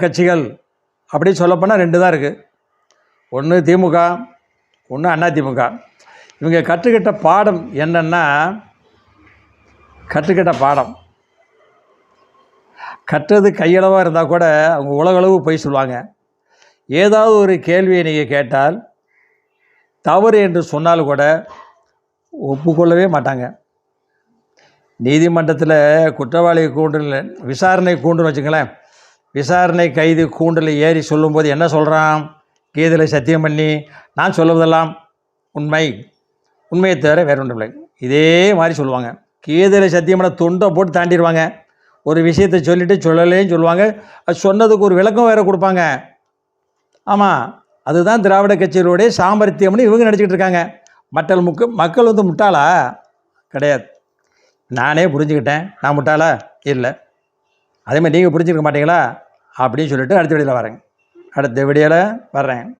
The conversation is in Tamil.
கட்சிகள் அப்படி சொல்லப்போனால் 2 தான் இருக்குது. ஒன்று திமுக, ஒன்று அதிமுக. இவங்க கற்றுக்கிட்ட பாடம் என்னென்னா, கற்றது கையளவாக இருந்தால் கூட அவங்க உலகளவு போய் சொல்லுவாங்க. ஏதாவது ஒரு கேள்வியை நீங்கள் கேட்டால் தவறு என்று சொன்னாலும் கூட ஒப்புக்கொள்ளவே மாட்டாங்க. நீதிமன்றத்தில் குற்றவாளி கூண்டில் விசாரணை கூண்டுன்னு வச்சுங்களேன், விசாரணை கைது கூண்டில் ஏறி சொல்லும்போது என்ன சொல்கிறான், கீதையில் சத்தியம் பண்ணி நான் சொல்லுவதெல்லாம் உண்மையை தவிர வேறு ஒன்றும் இல்லை, இதே மாதிரி சொல்லுவாங்க. கீதையில் சத்தியம் பண்ண தொண்டை போட்டு தாண்டிடுவாங்க. ஒரு விஷயத்தை சொல்லிவிட்டு சொல்லலேன்னு சொல்லுவாங்க. அது சொன்னதுக்கு ஒரு விளக்கம் வேறு கொடுப்பாங்க. ஆமாம், அதுதான் திராவிட கட்சிகளுடைய சாமர்த்தியம்னு இவங்க நினச்சிக்கிட்டு இருக்காங்க. மக்கள் முட்டாளா கிடையாது. நானே புரிஞ்சுக்கிட்டேன். நான் முட்டாளா இல்லை. அதேமாதிரி நீங்கள் புரிஞ்சுக்க மாட்டீங்களா அப்படின்னு சொல்லிட்டு அடுத்த வீடியோவில் வரேன்.